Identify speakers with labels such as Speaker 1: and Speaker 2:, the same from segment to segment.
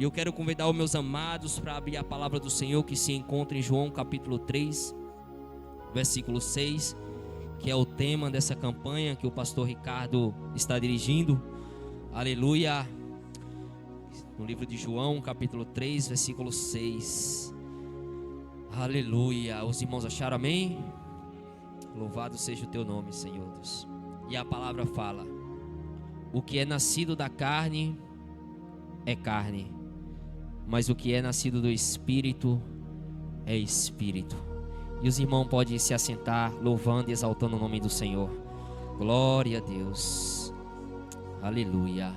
Speaker 1: E eu quero convidar os meus amados para abrir a palavra do Senhor que se encontra em João capítulo 3, versículo 6, que é o tema dessa campanha que o pastor Ricardo está dirigindo. Aleluia. No livro de João capítulo 3, versículo 6. Aleluia. Os irmãos acharam, amém? Louvado seja o teu nome, Senhor Deus. E a palavra fala: o que é nascido da carne é carne, mas o que é nascido do Espírito é Espírito. E os irmãos podem se assentar, louvando e exaltando o nome do Senhor. Glória a Deus. Aleluia.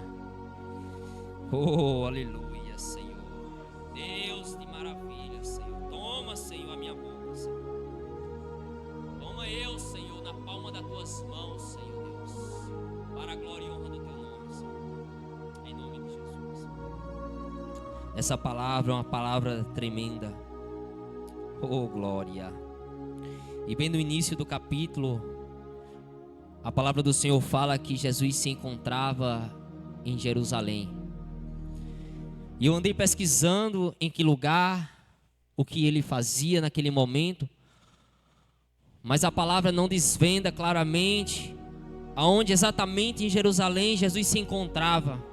Speaker 1: Oh, aleluia, Senhor. Deus de maravilha, Senhor. Toma, Senhor, a minha boca, Senhor. Toma eu, Senhor, na palma das tuas mãos, Senhor Deus, para a glória e honra do teu nome, Senhor. Em nome de Jesus. Essa palavra é uma palavra tremenda. Oh, glória. E bem no início do capítulo, a palavra do Senhor fala que Jesus se encontrava em Jerusalém. E eu andei pesquisando em que lugar, o que ele fazia naquele momento, mas a palavra não desvenda claramente aonde exatamente em Jerusalém Jesus se encontrava.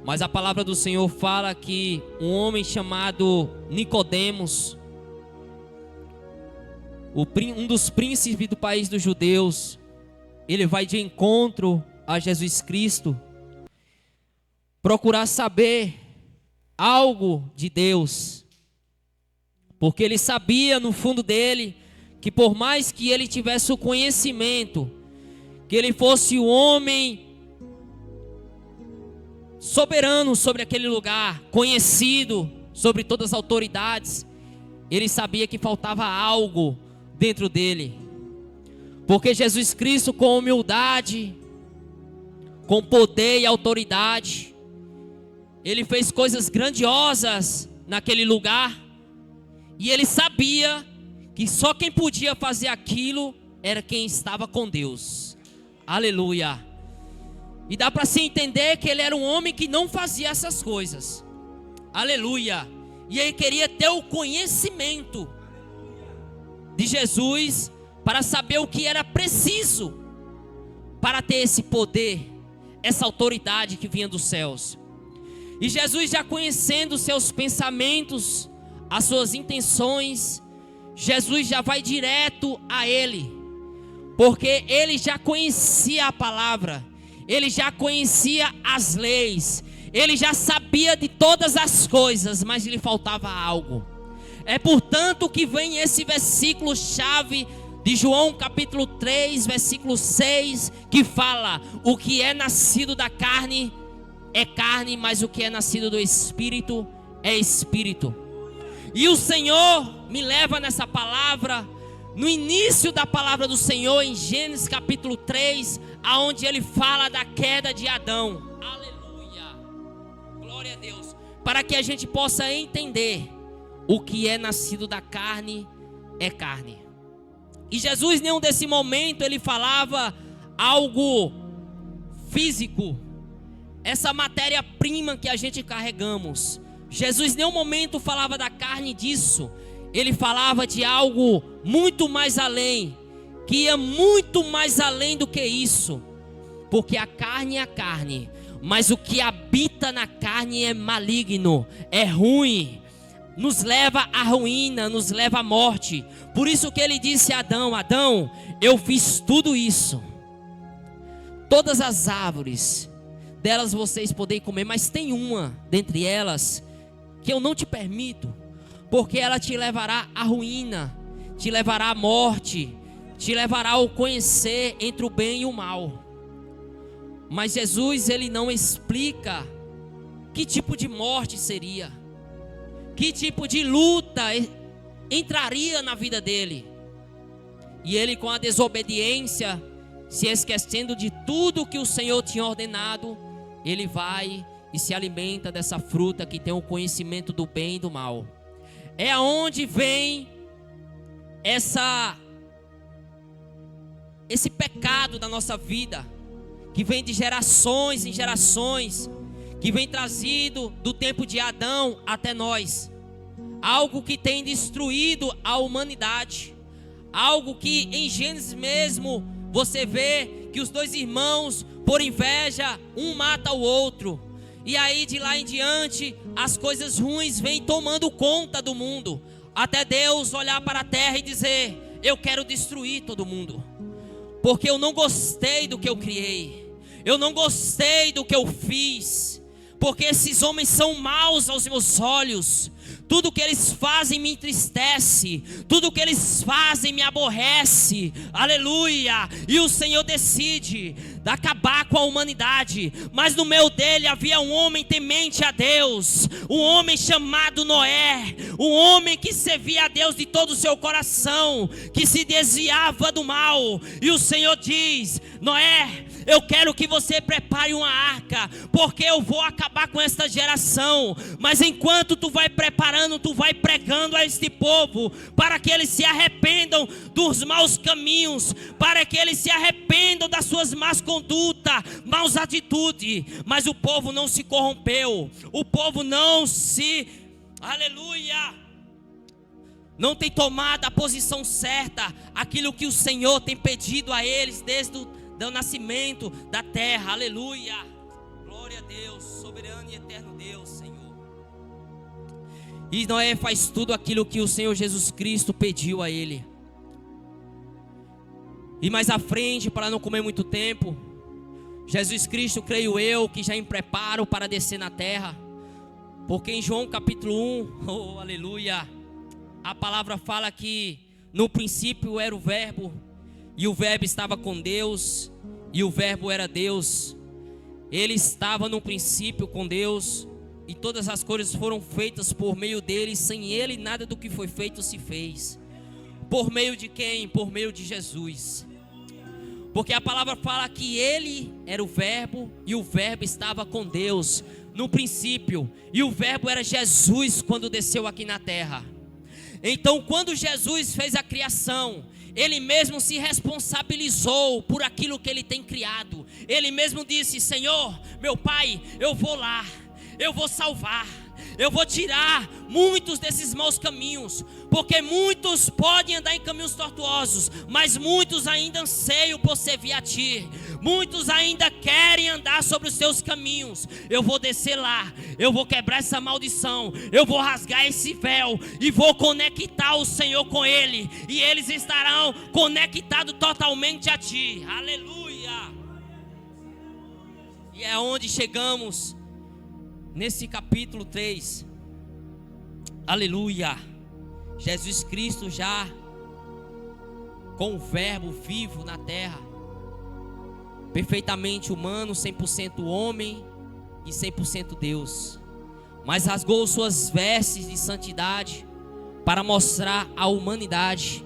Speaker 1: Mas a palavra do Senhor fala que um homem chamado Nicodemos, um dos príncipes do país dos judeus, ele vai de encontro a Jesus Cristo, procurar saber algo de Deus, porque ele sabia no fundo dele que por mais que ele tivesse o conhecimento, que ele fosse o homem soberano sobre aquele lugar, conhecido sobre todas as autoridades, ele sabia que faltava algo dentro dele, porque Jesus Cristo, com humildade, com poder e autoridade, ele fez coisas grandiosas naquele lugar, e ele sabia que só quem podia fazer aquilo era quem estava com Deus. Aleluia. E dá para se entender que ele era um homem que não fazia essas coisas. Aleluia. E ele queria ter o conhecimento de Jesus para saber o que era preciso para ter esse poder, essa autoridade que vinha dos céus. E Jesus, já conhecendo os seus pensamentos, as suas intenções, Jesus já vai direto a ele, porque ele já conhecia a palavra, ele já conhecia as leis, ele já sabia de todas as coisas, mas lhe faltava algo. É portanto que vem esse versículo chave de João capítulo 3, versículo 6, que fala: o que é nascido da carne é carne, mas o que é nascido do Espírito é Espírito. E o Senhor me leva nessa palavra, no início da palavra do Senhor, em Gênesis capítulo 3, aonde ele fala da queda de Adão. Aleluia, glória a Deus. Para que a gente possa entender o que é nascido da carne é carne. E Jesus, em nenhum desse momento, ele falava algo físico, essa matéria-prima que a gente carregamos. Jesus, em nenhum momento, falava da carne disso. Ele falava de algo muito mais além, que ia muito mais além do que isso. Porque a carne é a carne, mas o que habita na carne é maligno, é ruim, nos leva à ruína, nos leva à morte. Por isso que ele disse a Adão: Adão, eu fiz tudo isso, todas as árvores, delas vocês podem comer, mas tem uma dentre elas que eu não te permito, porque ela te levará à ruína, te levará à morte, te levará ao conhecer entre o bem e o mal. Mas Jesus, ele não explica que tipo de morte seria, que tipo de luta entraria na vida dele. E ele, com a desobediência, se esquecendo de tudo que o Senhor tinha ordenado, ele vai e se alimenta dessa fruta que tem o conhecimento do bem e do mal. É aonde vem esse pecado da nossa vida, que vem de gerações em gerações, que vem trazido do tempo de Adão até nós. Algo que tem destruído a humanidade. Algo que em Gênesis mesmo você vê que os dois irmãos, por inveja, um mata o outro. E aí de lá em diante as coisas ruins vêm tomando conta do mundo. Até Deus olhar para a terra e dizer: eu quero destruir todo mundo. Porque eu não gostei do que eu criei. Eu não gostei do que eu fiz. Porque esses homens são maus aos meus olhos. Tudo que eles fazem me entristece. Tudo que eles fazem me aborrece. Aleluia. E o Senhor decide acabar com a humanidade. Mas no meio dele havia um homem temente a Deus. Um homem chamado Noé. Um homem que servia a Deus de todo o seu coração. Que se desviava do mal. E o Senhor diz: Noé, eu quero que você prepare uma arca, porque eu vou acabar com esta geração. Mas enquanto tu vai preparando, tu vai pregando a este povo, para que eles se arrependam dos maus caminhos, para que eles se arrependam das suas más condutas, maus atitudes. Mas o povo não se corrompeu, o povo não se, aleluia, não tem tomado a posição certa, aquilo que o Senhor tem pedido a eles desde o do nascimento da terra. Aleluia, glória a Deus, soberano e eterno Deus, Senhor. E Noé faz tudo aquilo que o Senhor Jesus Cristo pediu a ele. E mais à frente, para não comer muito tempo, Jesus Cristo, creio eu, que já em preparo para descer na terra. Porque em João capítulo 1, oh aleluia, a palavra fala que no princípio era o verbo, e o verbo estava com Deus, e o verbo era Deus. Ele estava no princípio com Deus, e todas as coisas foram feitas por meio dele. Sem ele nada do que foi feito se fez. Por meio de quem? Por meio de Jesus. Porque a palavra fala que ele era o verbo, e o verbo estava com Deus no princípio, e o verbo era Jesus quando desceu aqui na terra. Então quando Jesus fez a criação, ele mesmo se responsabilizou por aquilo que ele tem criado. Ele mesmo disse: Senhor, meu Pai, eu vou lá, eu vou salvar, eu vou tirar muitos desses maus caminhos. Porque muitos podem andar em caminhos tortuosos, mas muitos ainda anseiam por servir a Ti. Muitos ainda querem andar sobre os Teus caminhos. Eu vou descer lá, eu vou quebrar essa maldição, eu vou rasgar esse véu e vou conectar o Senhor com Ele, e eles estarão conectados totalmente a Ti. Aleluia. E é onde chegamos nesse capítulo 3. Aleluia. Jesus Cristo já com o verbo vivo na terra, perfeitamente humano, 100% homem e 100% Deus, mas rasgou suas vestes de santidade para mostrar à humanidade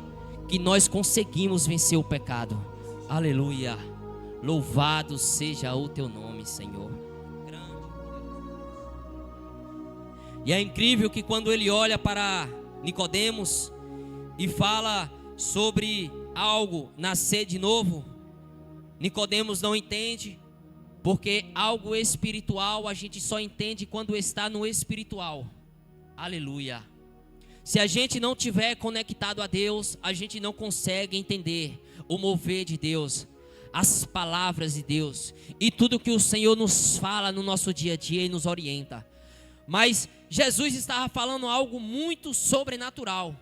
Speaker 1: que nós conseguimos vencer o pecado. Aleluia. Louvado seja o Teu nome, Senhor. E é incrível que quando ele olha para Nicodemos e fala sobre algo nascer de novo, Nicodemos não entende, porque algo espiritual a gente só entende quando está no espiritual. Aleluia. Se a gente não tiver conectado a Deus, a gente não consegue entender o mover de Deus, as palavras de Deus e tudo que o Senhor nos fala no nosso dia a dia e nos orienta. Mas Jesus estava falando algo muito sobrenatural,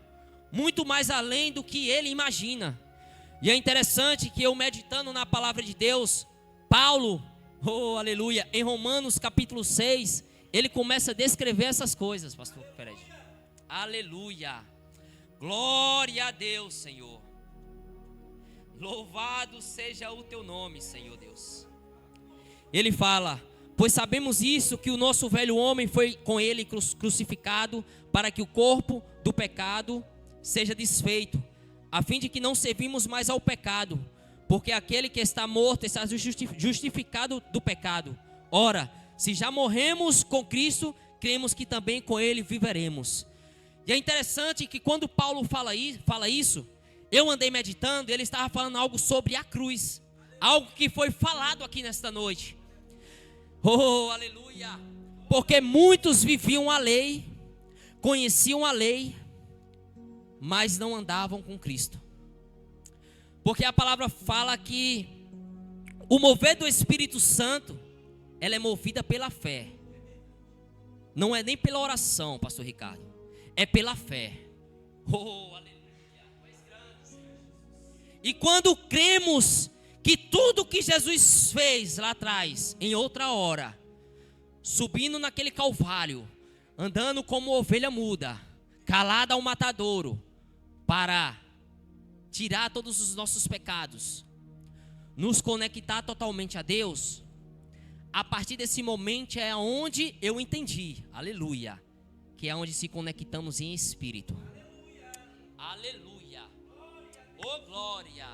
Speaker 1: muito mais além do que ele imagina. E é interessante que eu, meditando na palavra de Deus, Paulo, oh aleluia, em Romanos capítulo 6, ele começa a descrever essas coisas, pastor Fred. Aleluia, glória a Deus, Senhor. Louvado seja o Teu nome, Senhor Deus. Ele fala: pois sabemos isso, que o nosso velho homem foi com ele crucificado, para que o corpo do pecado seja desfeito, a fim de que não servimos mais ao pecado, porque aquele que está morto está justificado do pecado. Ora, se já morremos com Cristo, cremos que também com ele viveremos. E é interessante que quando Paulo fala isso, eu andei meditando, ele estava falando algo sobre a cruz, algo que foi falado aqui nesta noite. Oh, aleluia. Porque muitos viviam a lei, conheciam a lei, mas não andavam com Cristo. Porque a palavra fala que o mover do Espírito Santo, ela é movida pela fé. Não é nem pela oração, pastor Ricardo. É pela fé. Oh, aleluia. E quando cremos que tudo que Jesus fez lá atrás, em outra hora, subindo naquele calvário, andando como ovelha muda, calada ao matadouro, para tirar todos os nossos pecados, nos conectar totalmente a Deus, a partir desse momento é onde eu entendi, aleluia, que é onde se conectamos em espírito. Aleluia. Oh glória,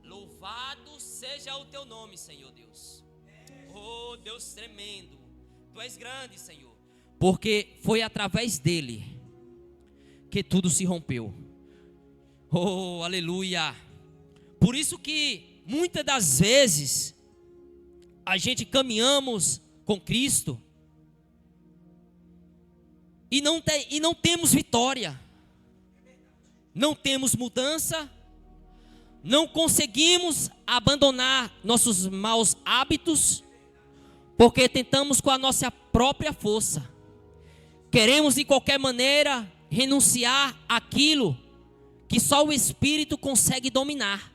Speaker 1: louvado seja o teu nome, Senhor Deus. Oh Deus tremendo, tu és grande, Senhor. Porque foi através dele que tudo se rompeu. Oh aleluia. Por isso que muitas das vezes a gente caminhamos com Cristo e não temos vitória, não temos mudança, não conseguimos abandonar nossos maus hábitos, porque tentamos com a nossa própria força, queremos de qualquer maneira renunciar àquilo que só o Espírito consegue dominar.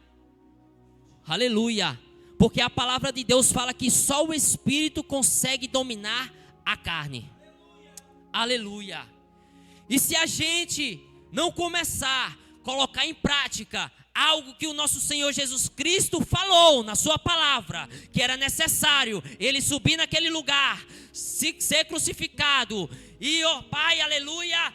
Speaker 1: Aleluia. Porque a palavra de Deus fala que só o Espírito consegue dominar a carne. Aleluia. E se a gente não começar a colocar em prática algo que o nosso Senhor Jesus Cristo falou na sua palavra, que era necessário ele subir naquele lugar, ser crucificado e, ó Pai, aleluia,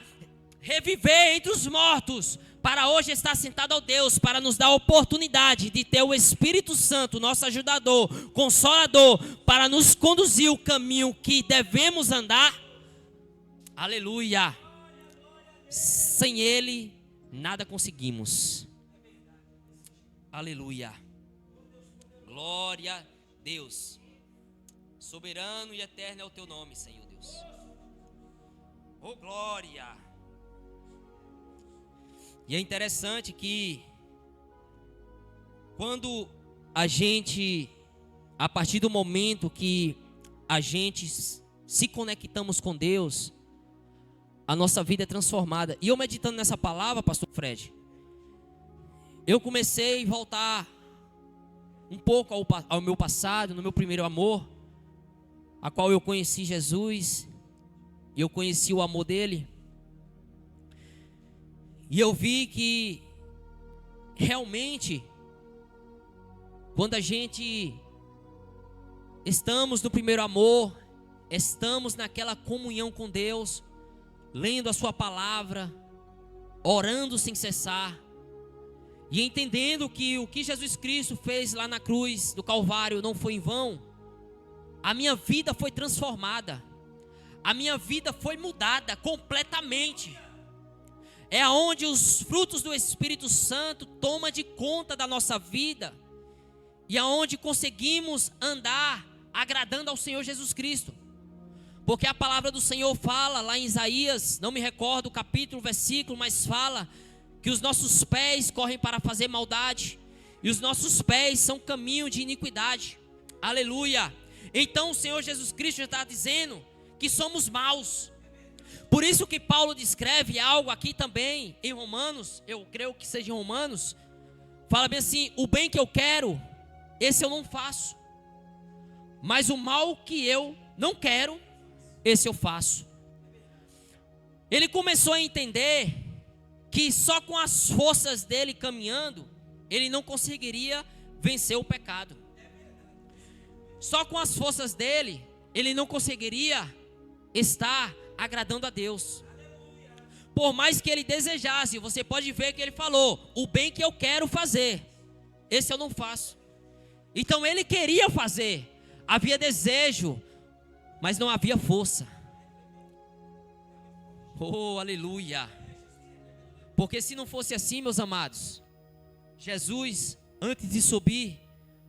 Speaker 1: reviver entre os mortos, para hoje estar sentado ao Deus, para nos dar a oportunidade de ter o Espírito Santo, nosso ajudador, consolador, para nos conduzir o caminho que devemos andar. Aleluia. Sem Ele, nada conseguimos. Aleluia. Glória a Deus. Soberano e eterno é o teu nome, Senhor Deus. Oh glória. E é interessante que quando a gente, a partir do momento que a gente se conectamos com Deus, a nossa vida é transformada. E eu meditando nessa palavra, pastor Fred, eu comecei a voltar um pouco ao meu passado, no meu primeiro amor, a qual eu conheci Jesus, e eu conheci o amor dele. E eu vi que realmente, quando a gente estamos no primeiro amor, estamos naquela comunhão com Deus, lendo a sua palavra, orando sem cessar, e entendendo que o que Jesus Cristo fez lá na cruz do Calvário não foi em vão, a minha vida foi transformada, a minha vida foi mudada completamente. É aonde os frutos do Espírito Santo tomam de conta da nossa vida, e aonde conseguimos andar agradando ao Senhor Jesus Cristo. Porque a palavra do Senhor fala lá em Isaías, não me recordo o capítulo, o versículo, mas fala que os nossos pés correm para fazer maldade, e os nossos pés são caminho de iniquidade. Aleluia. Então o Senhor Jesus Cristo está dizendo que somos maus. Por isso que Paulo descreve algo aqui também em Romanos, eu creio que seja em Romanos, fala bem assim: o bem que eu quero, esse eu não faço, mas o mal que eu não quero, esse eu faço. Ele começou a entender que só com as forças dele caminhando, ele não conseguiria vencer o pecado. Só com as forças dele, ele não conseguiria estar agradando a Deus. Por mais que ele desejasse, você pode ver que ele falou: o bem que eu quero fazer, esse eu não faço. Então ele queria fazer, havia desejo, mas não havia força. Oh, aleluia. Porque se não fosse assim, meus amados, Jesus, antes de subir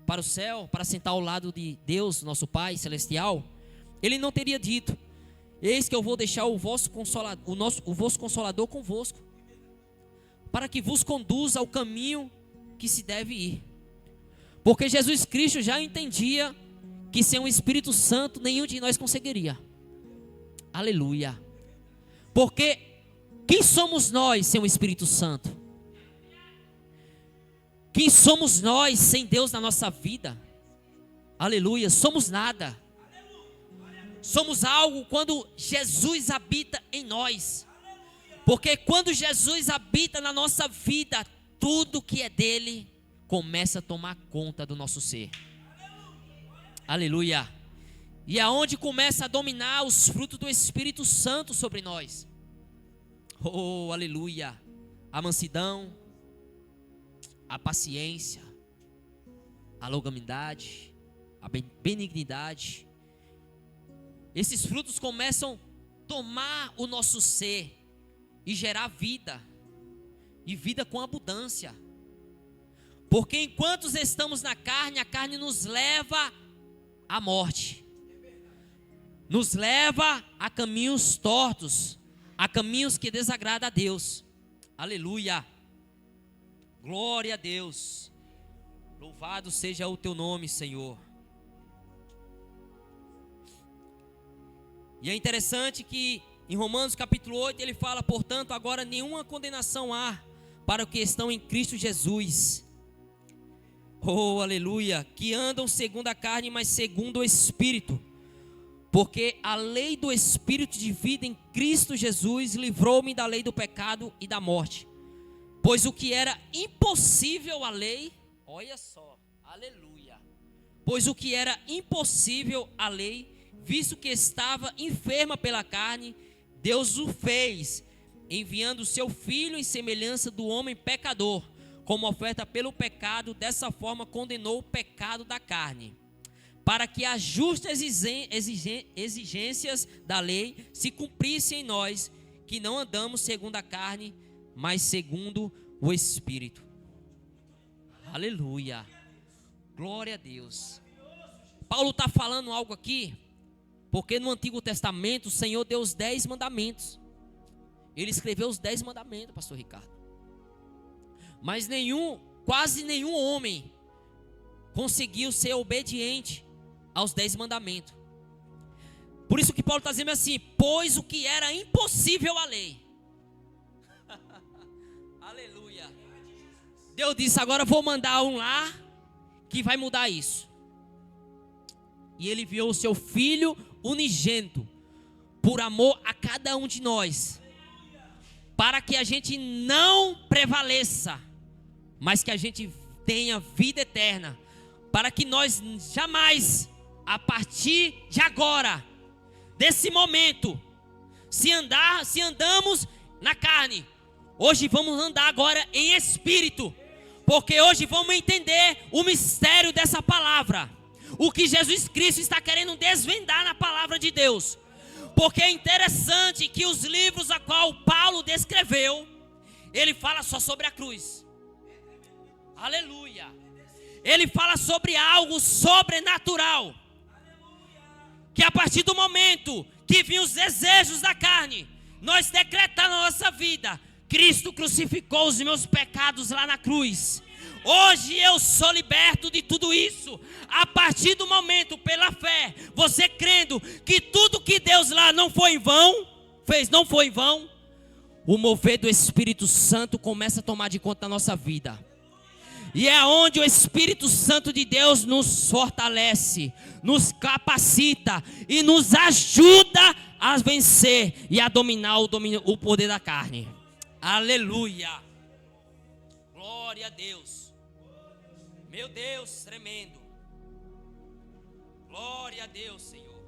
Speaker 1: para o céu, para sentar ao lado de Deus, nosso Pai Celestial, Ele não teria dito: eis que eu vou deixar o vosso consolador convosco, para que vos conduza ao caminho que se deve ir. Porque Jesus Cristo já entendia que sem o Espírito Santo nenhum de nós conseguiria. Aleluia. Porque quem somos nós sem o Espírito Santo? Quem somos nós sem Deus na nossa vida? Aleluia. Somos nada. Somos algo quando Jesus habita em nós. Porque quando Jesus habita na nossa vida, tudo que é dele começa a tomar conta do nosso ser. Aleluia. E é onde começa a dominar os frutos do Espírito Santo sobre nós. Oh, aleluia. A mansidão, a paciência, a longanimidade, a benignidade. Esses frutos começam a tomar o nosso ser e gerar vida, e vida com abundância. Porque enquanto estamos na carne, a carne nos leva à morte, nos leva a caminhos tortos, a caminhos que desagradam a Deus. Aleluia. Glória a Deus. Louvado seja o teu nome, Senhor. E é interessante que em Romanos capítulo 8 ele fala: portanto, agora nenhuma condenação há para os que estão em Cristo Jesus. Oh, aleluia. Que andam segundo a carne, mas segundo o Espírito. Porque a lei do Espírito de vida em Cristo Jesus livrou-me da lei do pecado e da morte. Pois o que era impossível à lei, olha só, aleluia. Pois o que era impossível à lei, visto que estava enferma pela carne, Deus o fez, enviando o seu Filho em semelhança do homem pecador, como oferta pelo pecado. Dessa forma condenou o pecado da carne, para que as justas exigências da lei se cumprissem em nós, que não andamos segundo a carne, mas segundo o Espírito. Aleluia. Glória a Deus. Paulo está falando algo aqui, porque no Antigo Testamento o Senhor deu os 10 mandamentos. Ele escreveu os 10 mandamentos, pastor Ricardo. Mas quase nenhum homem conseguiu ser obediente aos 10 mandamentos. Por isso que Paulo está dizendo assim: pois o que era impossível à lei. Aleluia. Deus disse: agora vou mandar um lá que vai mudar isso. E ele enviou o seu Filho unigênito, por amor a cada um de nós, para que a gente não prevaleça, mas que a gente tenha vida eterna, para que nós jamais, a partir de agora, desse momento, se andamos na carne, hoje vamos andar agora em espírito, porque hoje vamos entender o mistério dessa palavra, o que Jesus Cristo está querendo desvendar na palavra de Deus. Porque é interessante que os livros a qual Paulo descreveu, ele fala só sobre a cruz. Aleluia. Ele fala sobre algo sobrenatural, que a partir do momento que vinham os desejos da carne, nós decretamos na nossa vida: Cristo crucificou os meus pecados lá na cruz. Hoje eu sou liberto de tudo isso. A partir do momento, pela fé, você crendo que tudo que Deus lá não foi em vão, não foi em vão, o mover do Espírito Santo começa a tomar de conta da nossa vida. E é onde o Espírito Santo de Deus nos fortalece, nos capacita e nos ajuda a vencer e a dominar o poder da carne. Aleluia. Glória a Deus. Meu Deus, tremendo. Glória a Deus, Senhor.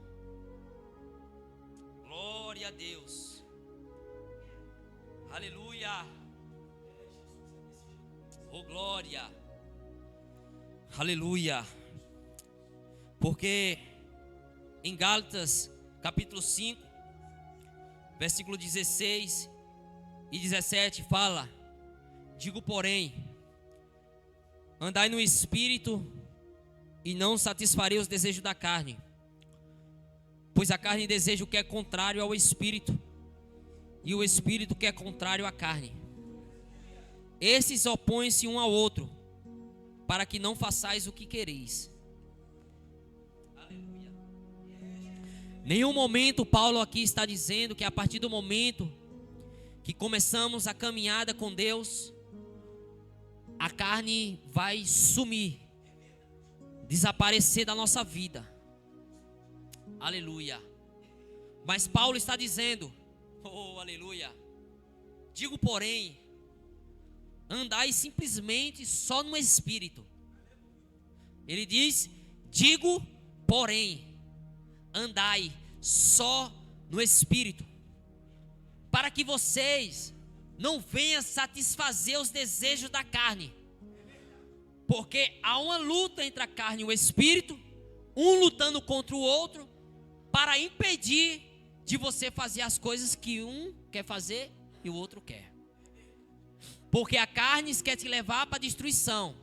Speaker 1: Glória a Deus. Aleluia. Oh, glória. Aleluia. Porque em Gálatas capítulo 5, versículo 16 e 17 fala: digo, porém, andai no Espírito, e não satisfarei os desejos da carne. Pois a carne deseja o que é contrário ao espírito, e o espírito que é contrário à carne. Esses opõem-se um ao outro, para que não façais o que quereis. Aleluia. Nenhum momento Paulo aqui está dizendo que a partir do momento que começamos a caminhada com Deus, a carne vai sumir, desaparecer da nossa vida. Aleluia. Mas Paulo está dizendo, oh aleluia, digo porém, andai simplesmente só no Espírito. Ele diz, digo porém, andai só no Espírito, para que vocês não venham satisfazer os desejos da carne, porque há uma luta entre a carne e o Espírito, um lutando contra o outro, para impedir de você fazer as coisas que um quer fazer e o outro quer. Porque a carne quer te levar para a destruição,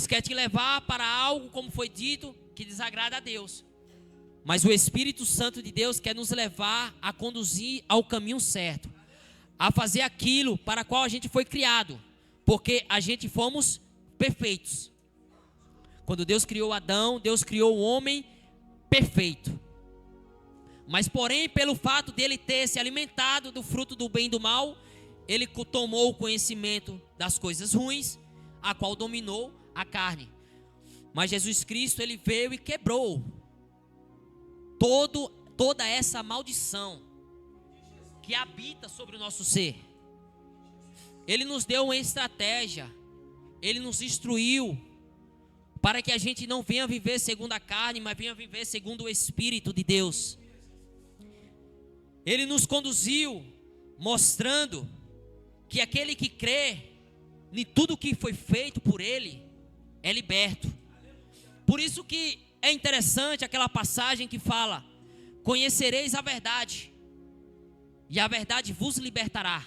Speaker 1: quer te levar para algo, como foi dito, que desagrada a Deus. Mas o Espírito Santo de Deus quer nos levar a conduzir ao caminho certo, a fazer aquilo para o qual a gente foi criado, porque a gente fomos perfeitos. Quando Deus criou Adão, Deus criou o homem perfeito. Mas porém, pelo fato dele ter se alimentado do fruto do bem e do mal, ele tomou o conhecimento das coisas ruins, a qual dominou a carne. Mas Jesus Cristo, ele veio e quebrou toda essa maldição que habita sobre o nosso ser. Ele nos deu uma estratégia, ele nos instruiu, para que a gente não venha viver segundo a carne, mas venha viver segundo o Espírito de Deus. Ele nos conduziu, mostrando que aquele que crê em tudo que foi feito por ele, é liberto. Por isso que é interessante aquela passagem que fala, conhecereis a verdade, e a verdade vos libertará.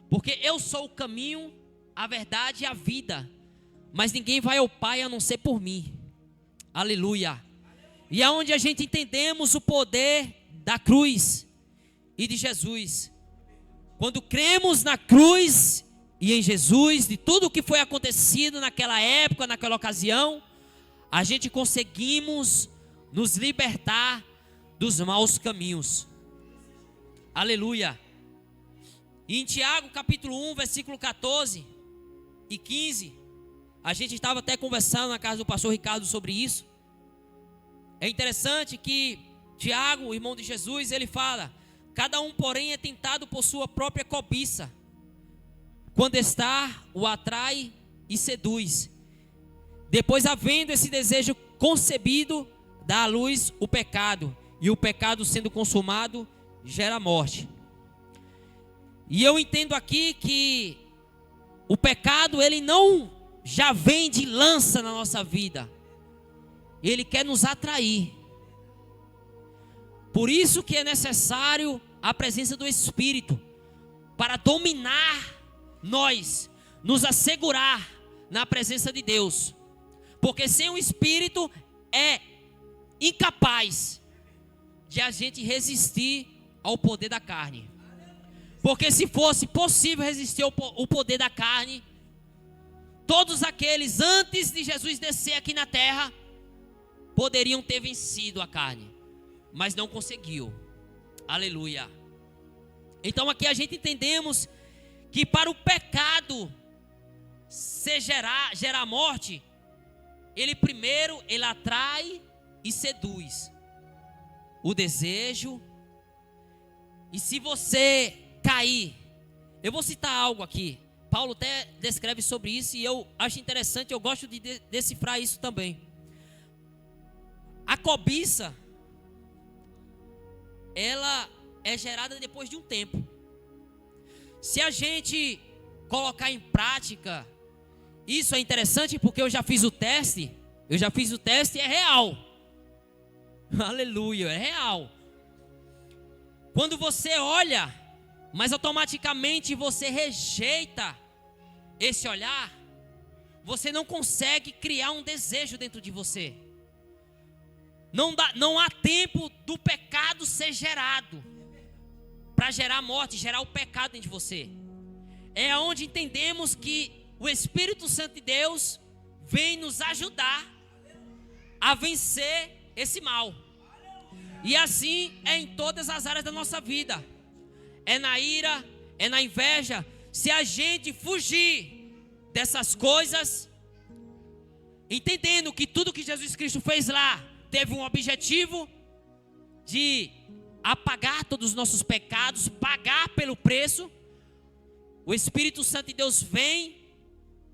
Speaker 1: Porque eu sou o caminho, a verdade e a vida, mas ninguém vai ao Pai a não ser por mim. Aleluia. E é onde a gente entendemos o poder da cruz e de Jesus. Quando cremos na cruz e em Jesus, de tudo o que foi acontecido naquela época, naquela ocasião, a gente conseguimos nos libertar dos maus caminhos. Aleluia. E em Tiago capítulo 1, versículo 14 e 15, a gente estava até conversando na casa do pastor Ricardo sobre isso. É interessante que Tiago, o irmão de Jesus, ele fala: cada um, porém, é tentado por sua própria cobiça. Quando está, o atrai e seduz. Depois, havendo esse desejo concebido, dá à luz o pecado. E o pecado, sendo consumado, gera morte. E eu entendo aqui que o pecado, ele não já vem de lança na nossa vida. Ele quer nos atrair. Por isso que é necessário a presença do Espírito, para dominar nós, nos assegurar na presença de Deus. Porque sem o Espírito é incapaz de a gente resistir ao poder da carne. Porque se fosse possível resistir ao poder da carne, todos aqueles antes de Jesus descer aqui na terra poderiam ter vencido a carne, mas não conseguiu. Aleluia. Então aqui a gente entendemos que para o pecado gerar morte, ele primeiro atrai e seduz o desejo. E se você cair, eu vou citar algo aqui, Paulo até descreve sobre isso, e eu acho interessante, eu gosto de decifrar isso também. A cobiça, ela é gerada depois de um tempo. Se a gente colocar em prática, isso é interessante porque eu já fiz o teste e é real. Aleluia, é real. Quando você olha, mas automaticamente você rejeita esse olhar, você não consegue criar um desejo dentro de você. Não há tempo do pecado ser gerado para gerar morte, gerar o pecado dentro de você. É onde entendemos que o Espírito Santo de Deus vem nos ajudar a vencer esse mal. E assim é em todas as áreas da nossa vida. É na ira, é na inveja. Se a gente fugir dessas coisas, entendendo que tudo que Jesus Cristo fez lá teve um objetivo de apagar todos os nossos pecados, pagar pelo preço, o Espírito Santo de Deus vem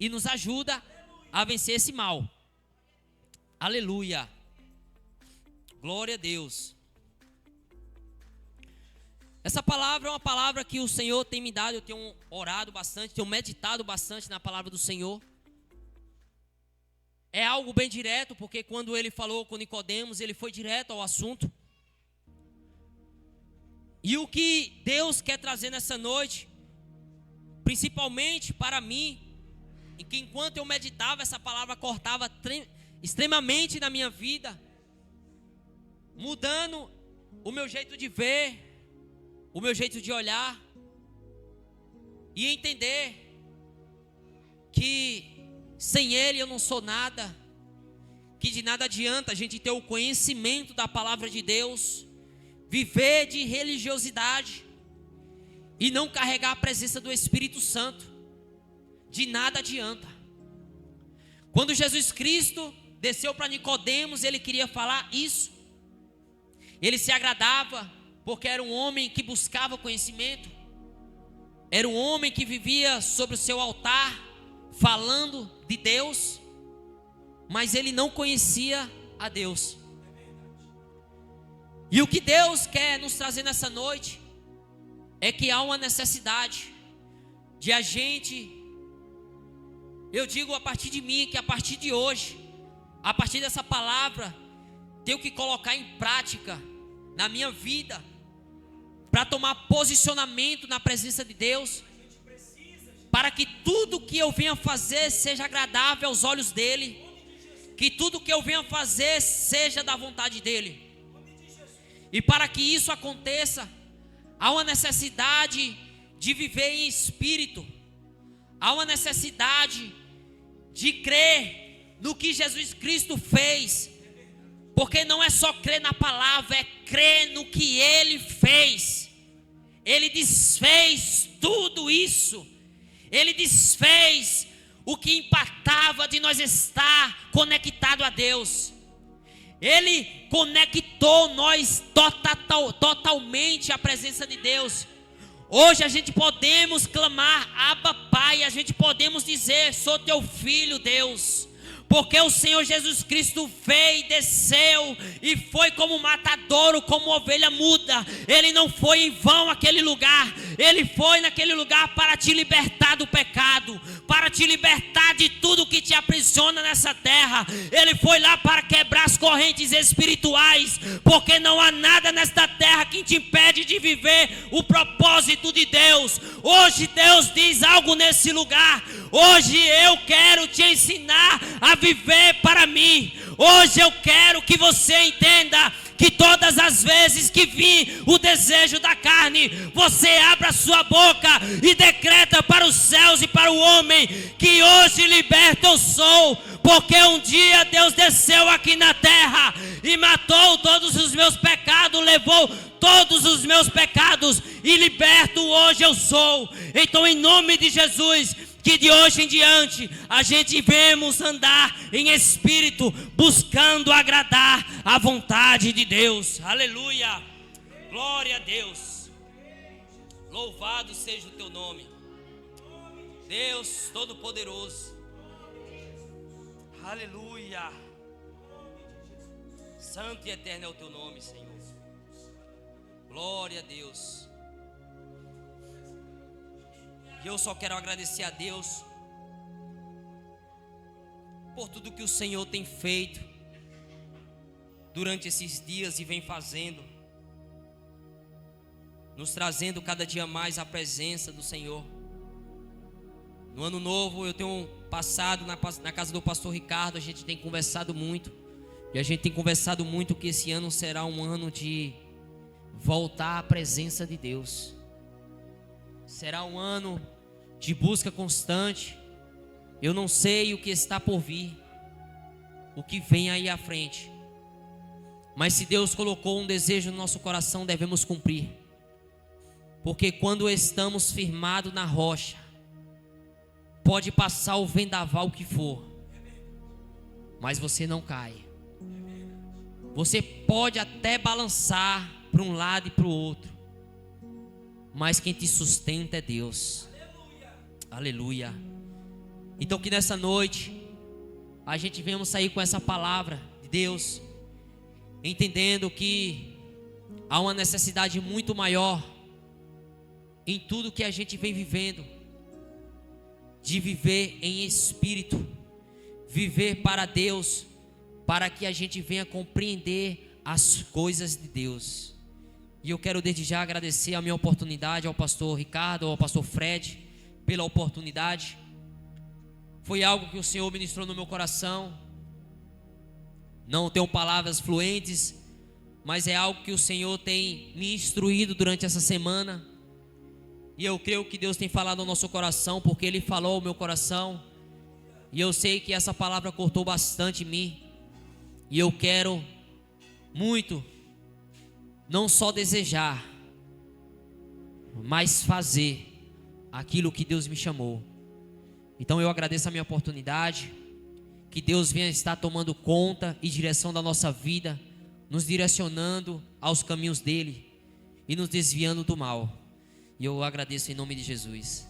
Speaker 1: e nos ajuda a vencer esse mal. Aleluia. Glória a Deus. Essa palavra é uma palavra que o Senhor tem me dado. Eu tenho orado bastante, tenho meditado bastante na palavra do Senhor. É algo bem direto, porque quando ele falou com Nicodemos, ele foi direto ao assunto. E o que Deus quer trazer nessa noite, principalmente para mim, e que enquanto eu meditava, essa palavra cortava extremamente na minha vida, mudando o meu jeito de ver, o meu jeito de olhar, e entender que sem Ele eu não sou nada, que de nada adianta a gente ter o conhecimento da palavra de Deus, viver de religiosidade e não carregar a presença do Espírito Santo. De nada adianta. Quando Jesus Cristo desceu para Nicodemos, ele queria falar isso. Ele se agradava porque era um homem que buscava conhecimento. Era um homem que vivia sobre o seu altar falando de Deus, mas ele não conhecia a Deus. E o que Deus quer nos trazer nessa noite é que há uma necessidade de a gente, eu digo a partir de mim, que a partir de hoje, a partir dessa palavra, tenho que colocar em prática na minha vida, para tomar posicionamento na presença de Deus, para que tudo que eu venha fazer seja agradável aos olhos dEle, que tudo que eu venha fazer seja da vontade dEle. E para que isso aconteça, há uma necessidade de viver em espírito, há uma necessidade de crer no que Jesus Cristo fez, porque não é só crer na palavra, é crer no que Ele fez. Ele desfez tudo isso, Ele desfez o que impactava de nós estar conectado a Deus. Ele conectou nós totalmente à presença de Deus. Hoje a gente podemos clamar, Abba Pai, a gente podemos dizer, sou teu filho, Deus. Porque o Senhor Jesus Cristo veio, desceu e foi como matadouro, como ovelha muda. Ele não foi em vão àquele lugar. Ele foi naquele lugar para te libertar do pecado, para te libertar de tudo que te aprisiona nessa terra. Ele foi lá para quebrar as correntes espirituais, porque não há nada nesta terra que te impede de viver o propósito de Deus. Hoje Deus diz algo nesse lugar. Hoje eu quero te ensinar a viver para mim. Hoje eu quero que você entenda que todas as vezes que vir o desejo da carne, você abra a sua boca e decreta para os céus e para o homem que hoje liberta eu sou. Porque um dia Deus desceu aqui na terra e matou todos os meus pecados, levou todos os meus pecados e liberto hoje eu sou. Então, em nome de Jesus, que de hoje em diante a gente vemos andar em espírito, buscando agradar a vontade de Deus. Aleluia, glória a Deus. Louvado seja o teu nome, Deus Todo-Poderoso. Aleluia, santo e eterno é o teu nome, Senhor. Glória a Deus. E eu só quero agradecer a Deus por tudo que o Senhor tem feito durante esses dias e vem fazendo, nos trazendo cada dia mais a presença do Senhor. No ano novo eu tenho passado na casa do pastor Ricardo, a gente tem conversado muito, E a gente tem conversado muito que esse ano será um ano de voltar à presença de Deus. Será um ano de busca constante. Eu não sei o que está por vir, o que vem aí à frente. Mas se Deus colocou um desejo no nosso coração, devemos cumprir. Porque quando estamos firmados na rocha, pode passar o vendaval que for, mas você não cai. Você pode até balançar para um lado e para o outro, mas quem te sustenta é Deus. Aleluia. Então que nessa noite a gente venha sair com essa palavra de Deus, entendendo que há uma necessidade muito maior em tudo que a gente vem vivendo, de viver em espírito, viver para Deus, para que a gente venha compreender as coisas de Deus. E eu quero desde já agradecer a minha oportunidade ao pastor Ricardo, ao pastor Fred, pela oportunidade. Foi algo que o Senhor ministrou no meu coração. Não tenho palavras fluentes, mas é algo que o Senhor tem me instruído durante essa semana. E eu creio que Deus tem falado ao nosso coração, porque Ele falou ao meu coração. E eu sei que essa palavra cortou bastante em mim. E eu quero muito, não só desejar, mas fazer aquilo que Deus me chamou. Então eu agradeço a minha oportunidade. Que Deus venha estar tomando conta e direção da nossa vida, nos direcionando aos caminhos dele e nos desviando do mal. E eu agradeço em nome de Jesus.